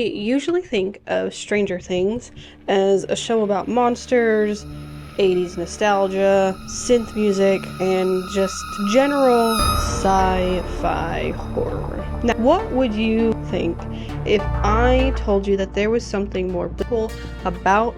I usually think of Stranger Things as a show about monsters, 80s nostalgia, synth music, and just general sci-fi horror. Now, what would you think if I told you that there was something more biblical about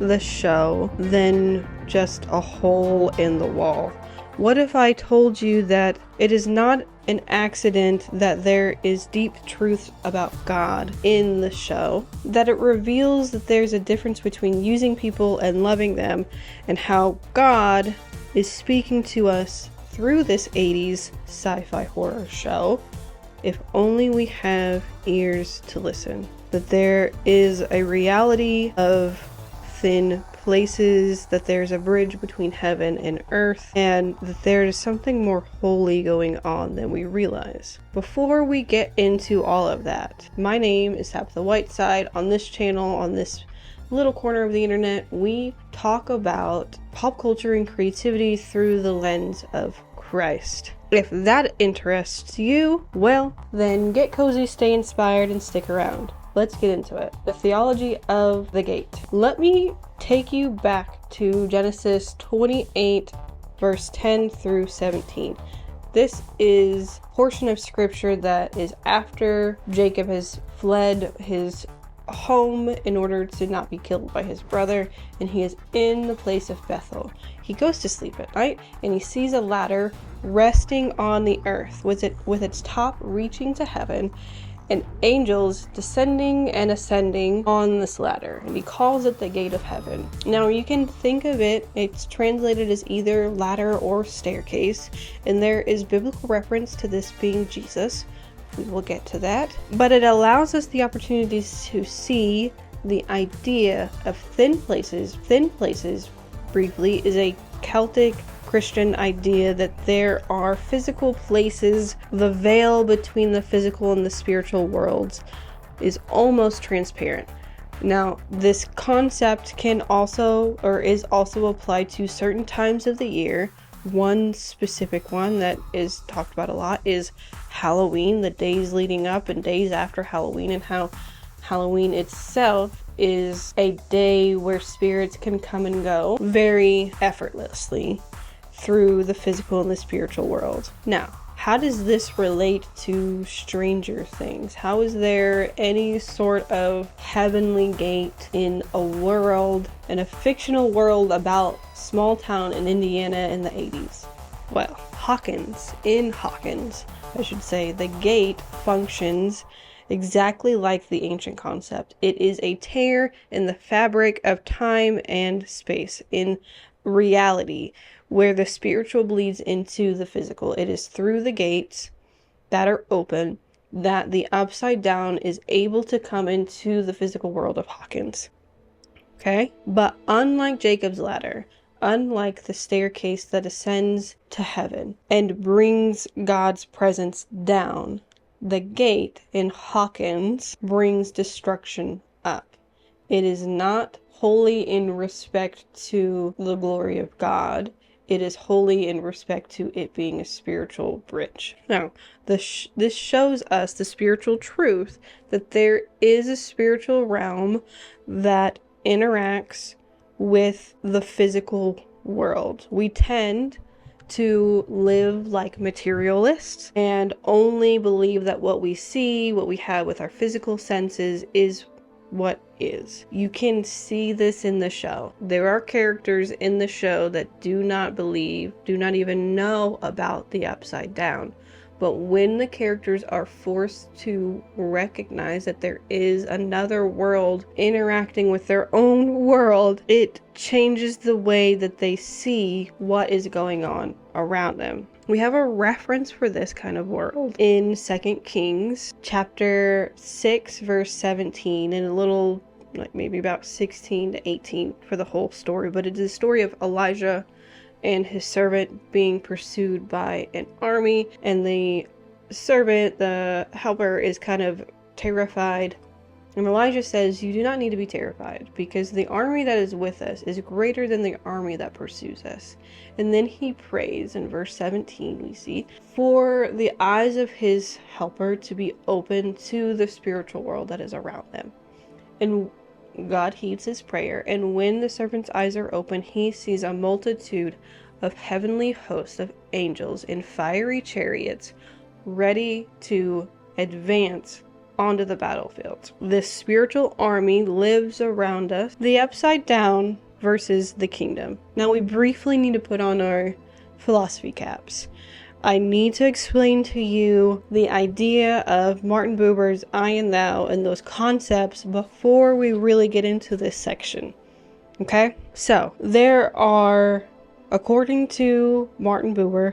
the show than just a hole in the wall? What if I told you that it is not an accident that there is deep truth about God in the show, that it reveals that there's a difference between using people and loving them, and how God is speaking to us through this 80s sci-fi horror show, if only we have ears to listen. That there is a reality of thin places, that there's a bridge between heaven and earth, and that there is something more holy going on than we realize. Before we get into all of that, my name is Tabitha Whiteside. On this channel, on this little corner of the internet, we talk about pop culture and creativity through the lens of Christ. If that interests you, well, then get cozy, stay inspired, and stick around. Let's get into it. The theology of the gate. Let me take you back to Genesis 28, verse 10 through 17. This is a portion of scripture that is after Jacob has fled his home in order to not be killed by his brother, and he is in the place of Bethel. He goes to sleep at night and he sees a ladder resting on the earth with its top reaching to heaven, and angels descending and ascending on this ladder, and he calls it the gate of heaven. Now you can think of it's translated as either ladder or staircase, and there is biblical reference to this being Jesus. We will get to that, but it allows us the opportunity to see the idea of thin places. Thin places, briefly, is a Celtic Christian idea that there are physical places. The veil between the physical and the spiritual worlds is almost transparent. Now, this concept can also, or is also applied to certain times of the year. One specific one that is talked about a lot is Halloween, the days leading up and days after Halloween, and how Halloween itself is a day where spirits can come and go very effortlessly through the physical and the spiritual world. Now, how does this relate to Stranger Things? How is there any sort of heavenly gate in a world, in a fictional world about small town in Indiana in the 80s? Well, in Hawkins, I should say, the gate functions exactly like the ancient concept. It is a tear in the fabric of time and space, in reality, where the spiritual bleeds into the physical. It is through the gates that are open that the upside down is able to come into the physical world of Hawkins. Okay? But unlike Jacob's ladder, unlike the staircase that ascends to heaven and brings God's presence down, the gate in Hawkins brings destruction up. It is not holy in respect to the glory of God. It is holy in respect to it being a spiritual bridge. Now, this shows us the spiritual truth that there is a spiritual realm that interacts with the physical world. We tend to live like materialists and only believe that what we see, what we have with our physical senses, is what is. You can see this in the show. There are characters in the show that do not believe, do not even know about the upside down. But when the characters are forced to recognize that there is another world interacting with their own world, it changes the way that they see what is going on around them. We have a reference for this kind of world in 2 Kings chapter 6 verse 17, and a little, like maybe about 16 to 18 for the whole story, but it is a story of Elijah and his servant being pursued by an army, and the servant, the helper, is kind of terrified And Elijah says, "You do not need to be terrified, because the army that is with us is greater than the army that pursues us." And then he prays in verse 17, we see, for the eyes of his helper to be open to the spiritual world that is around them. And God heeds his prayer, and when the servant's eyes are open, he sees a multitude of heavenly hosts of angels in fiery chariots, ready to advance onto the battlefield. This spiritual army lives around us. The upside down versus the kingdom. Now we briefly need to put on our philosophy caps. I need to explain to you the idea of Martin Buber's I and thou and those concepts before we really get into this section. Okay? So, there are, according to Martin Buber,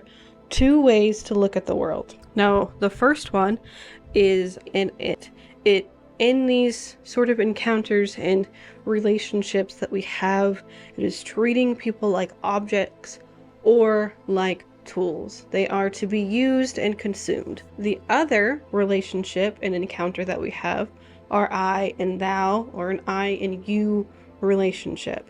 two ways to look at the world. Now, the first one is in these sort of encounters and relationships that we have, it is treating people like objects or like tools. They are to be used and consumed. The other relationship and encounter that we have are I and thou, or an I and you relationship.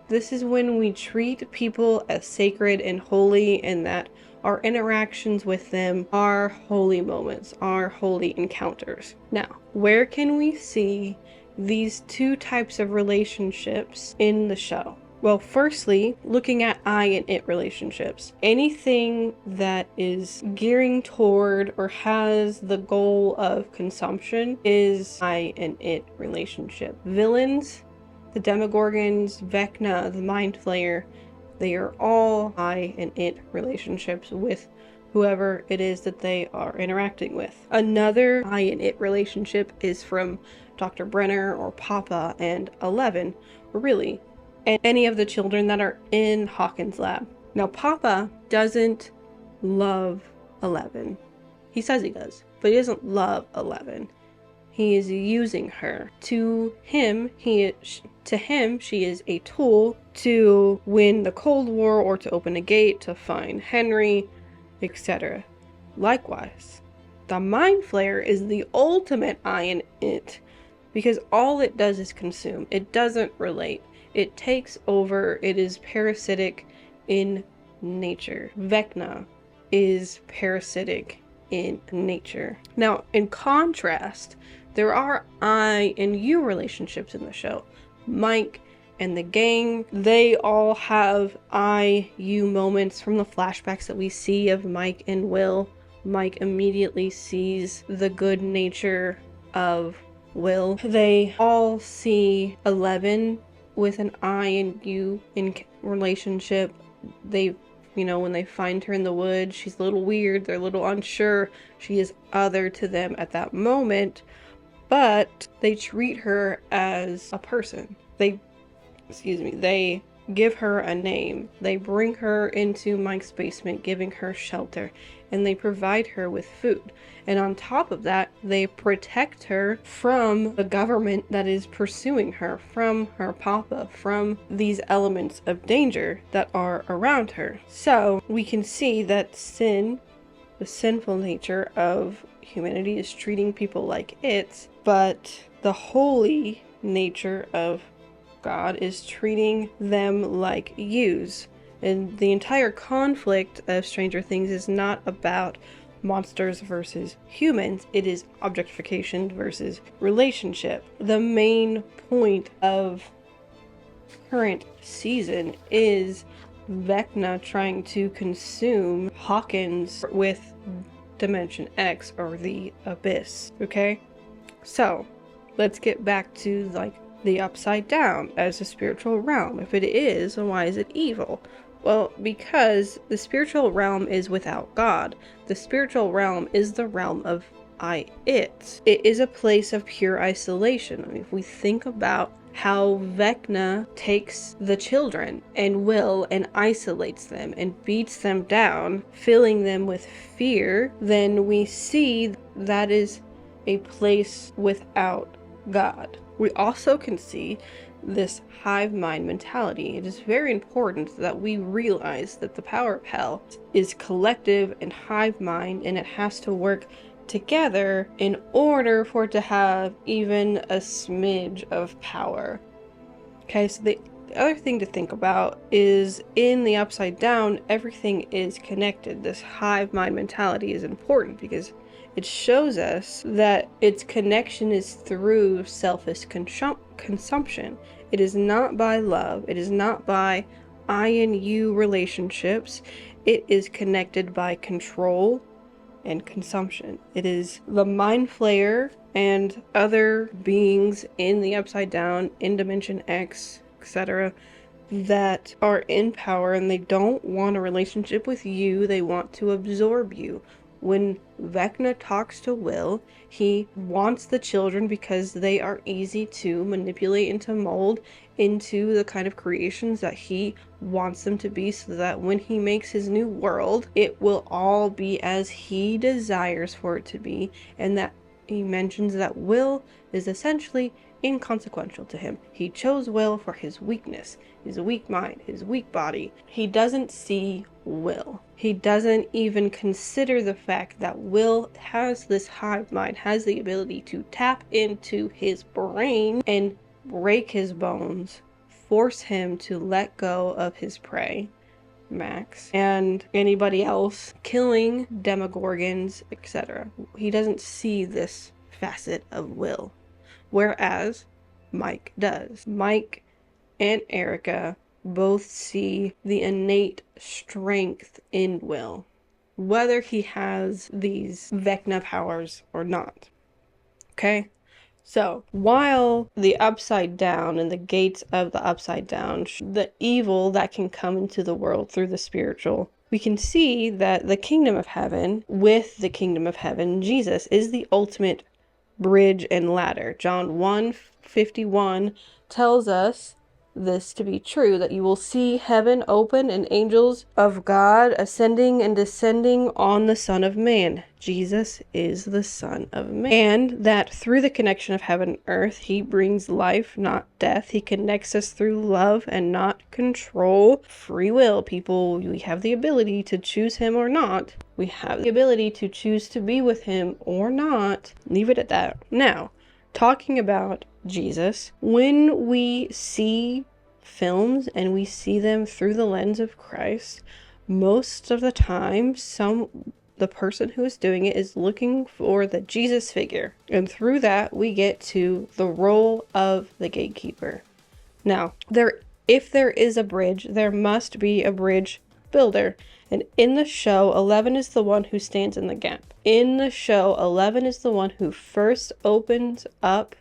This is when we treat people as sacred and holy, and that our interactions with them are holy moments, are holy encounters. Now, where can we see these two types of relationships in the show? Well, firstly, looking at I and it relationships. Anything that is gearing toward or has the goal of consumption is I and it relationship. Villains, the Demogorgons, Vecna, the Mind Flayer, they are all I and it relationships with whoever it is that they are interacting with. Another I and it relationship is from Dr. Brenner or Papa and 11, really, and any of the children that are in Hawkins' lab. Now, Papa doesn't love 11. He says he does, but he doesn't love 11. He is using her. To him, she is a tool to win the Cold War or to open a gate to find Henry, etc. Likewise, the Mind Flayer is the ultimate I in it, because all it does is consume. It doesn't relate. It takes over. It is parasitic in nature. Vecna is parasitic in nature. Now, in contrast, there are I and you relationships in the show. Mike and the gang, they all have I-you moments from the flashbacks that we see of Mike and Will. Mike immediately sees the good nature of Will. They all see 11 with an I and you in relationship. They, when they find her in the woods, she's a little weird, they're a little unsure. She is other to them at that moment, but they treat her as a person. They give her a name. They bring her into Mike's basement, giving her shelter, and they provide her with food. And on top of that, they protect her from the government that is pursuing her, from her papa, from these elements of danger that are around her. So we can see that sin, the sinful nature of humanity, is treating people like it, but the holy nature of God is treating them like yous. And the entire conflict of Stranger Things is not about monsters versus humans. It is objectification versus relationship. The main point of current season is Vecna trying to consume Hawkins with Dimension X, or the Abyss. Okay? So, let's get back to the upside down as a spiritual realm. If it is, then why is it evil? Well, because the spiritual realm is without God. The spiritual realm is the realm of it. It is a place of pure isolation. I mean, if we think about how Vecna takes the children and Will and isolates them and beats them down, filling them with fear, then we see that is a place without God. We also can see this hive mind mentality. It is very important that we realize that the power of hell is collective and hive mind, and it has to work together in order for it to have even a smidge of power. Okay, so the other thing to think about is in the Upside Down, everything is connected. This hive mind mentality is important because it shows us that its connection is through selfish consumption. It is not by love. It is not by I and you relationships. It is connected by control and consumption. It is the mind flayer and other beings in the Upside Down, in Dimension X, etc., that are in power, and they don't want a relationship with you. They want to absorb you. When Vecna talks to Will, he wants the children because they are easy to manipulate and to mold into the kind of creations that he wants them to be, so that when he makes his new world, it will all be as he desires for it to be. And that he mentions that Will is essentially inconsequential to him. He chose Will for his weakness, his weak mind, his weak body. He doesn't see Will. He doesn't even consider the fact that Will has this hive mind, has the ability to tap into his brain and break his bones, force him to let go of his prey, Max, and anybody else, killing demogorgons, etc. He doesn't see this facet of Will, whereas Mike does. Mike and Erica both see the innate strength in Will, whether he has these Vecna powers or not. Okay? So, while the Upside Down and the gates of the Upside Down, the evil that can come into the world through the spiritual, we can see that the kingdom of heaven, with the kingdom of heaven, Jesus is the ultimate bridge and ladder. John 1:51 tells us this to be true, that you will see heaven open and angels of God ascending and descending on the Son of Man. Jesus is the Son of Man. And that through the connection of heaven and earth, he brings life, not death. He connects us through love and not control. Free will, people. We have the ability to choose him or not. We have the ability to choose to be with him or not. Leave it at that. Now, talking about Jesus, when we see films and we see them through the lens of Christ, most of the time the person who is doing it is looking for the Jesus figure, and through that we get to the role of the gatekeeper. Now, if there is a bridge, there must be a bridge builder, and in the show, 11 is the one who stands in the gap. In the show, 11 is the one who first opens up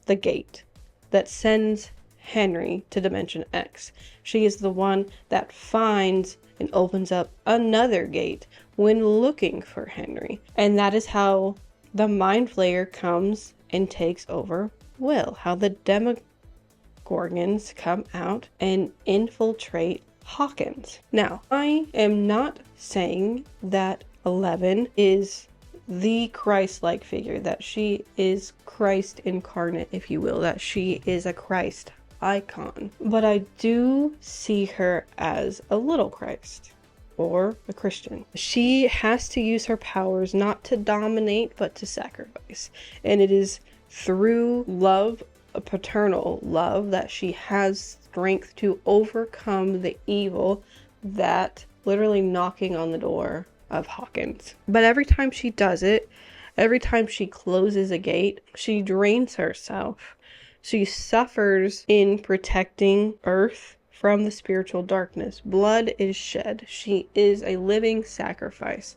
the gate that sends Henry to Dimension X. She is the one that finds and opens up another gate when looking for Henry. And that is how the Mind Flayer comes and takes over Will. How the Demogorgons come out and infiltrate Hawkins. Now, I am not saying that 11 is the Christ-like figure, that she is Christ incarnate, if you will, that she is a Christ icon. But I do see her as a little Christ, or a Christian. She has to use her powers not to dominate, but to sacrifice. And it is through love, a paternal love, that she has strength to overcome the evil that literally knocking on the door of Hawkins. But every time she does it, every time she closes a gate, she drains herself. She suffers in protecting Earth from the spiritual darkness. Blood is shed. She is a living sacrifice.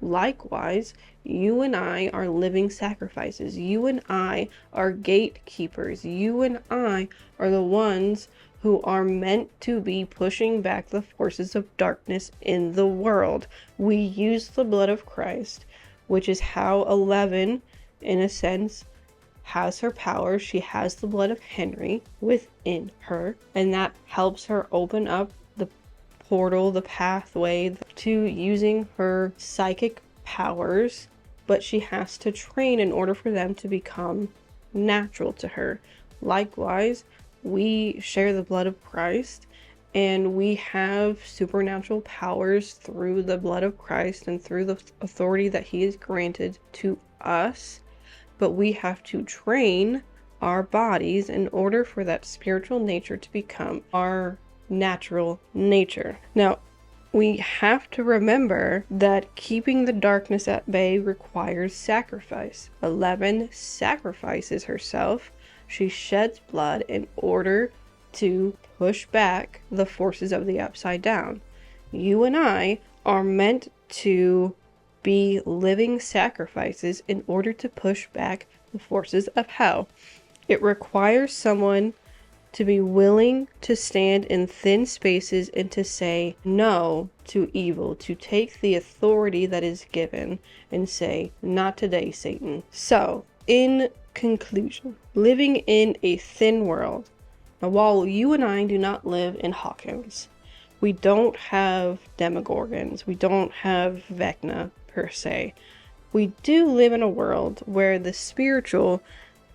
Likewise, you and I are living sacrifices. You and I are gatekeepers. You and I are the ones who are meant to be pushing back the forces of darkness in the world. We use the blood of Christ, which is how 11, in a sense, has her power. She has the blood of Henry within her, and that helps her open up the portal, the pathway to using her psychic powers, but she has to train in order for them to become natural to her. Likewise, we share the blood of Christ, and we have supernatural powers through the blood of Christ and through the authority that he has granted to us, but we have to train our bodies in order for that spiritual nature to become our natural nature. Now, we have to remember that keeping the darkness at bay requires sacrifice. 11 sacrifices herself. She sheds blood in order to push back the forces of the upside down. You and I are meant to be living sacrifices in order to push back the forces of hell. It requires someone to be willing to stand in thin spaces and to say no to evil, to take the authority that is given and say, not today, Satan. So, in conclusion, living in a thin world. Now, while you and I do not live in Hawkins, we don't have demogorgons, we don't have Vecna per se. We do live in a world where the spiritual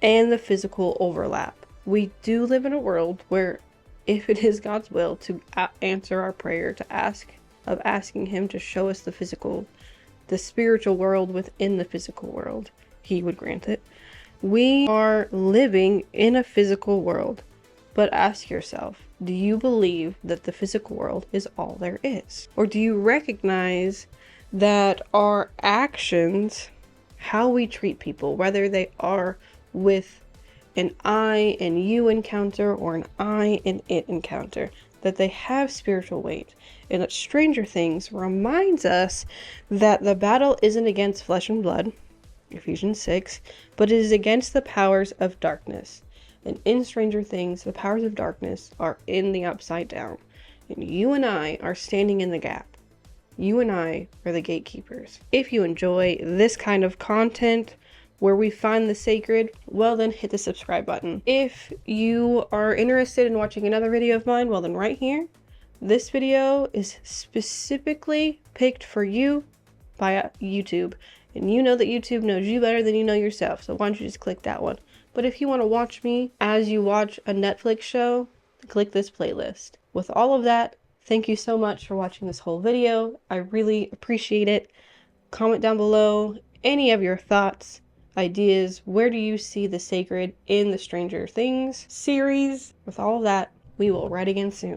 and the physical overlap. We do live in a world where, if it is God's will to answer our prayer, asking him to show us the spiritual world within the physical world, he would grant it. We are living in a physical world, but ask yourself, do you believe that the physical world is all there is? Or do you recognize that our actions, how we treat people, whether they are with an I and you encounter or an I and it encounter, that they have spiritual weight, and that Stranger Things reminds us that the battle isn't against flesh and blood, Ephesians 6, but it is against the powers of darkness. And in Stranger Things, the powers of darkness are in the upside down, and you and I are standing in the gap. You and I are the gatekeepers. If you enjoy this kind of content, where we find the sacred, well then hit the subscribe button. If you are interested in watching another video of mine, well then right here, this video is specifically picked for you by YouTube. And you know that YouTube knows you better than you know yourself, so why don't you just click that one. But if you want to watch me as you watch a Netflix show, click this playlist. With all of that, thank you so much for watching this whole video. I really appreciate it. Comment down below any of your thoughts, ideas. Where do you see the sacred in the Stranger Things series? With all of that, we will write again soon.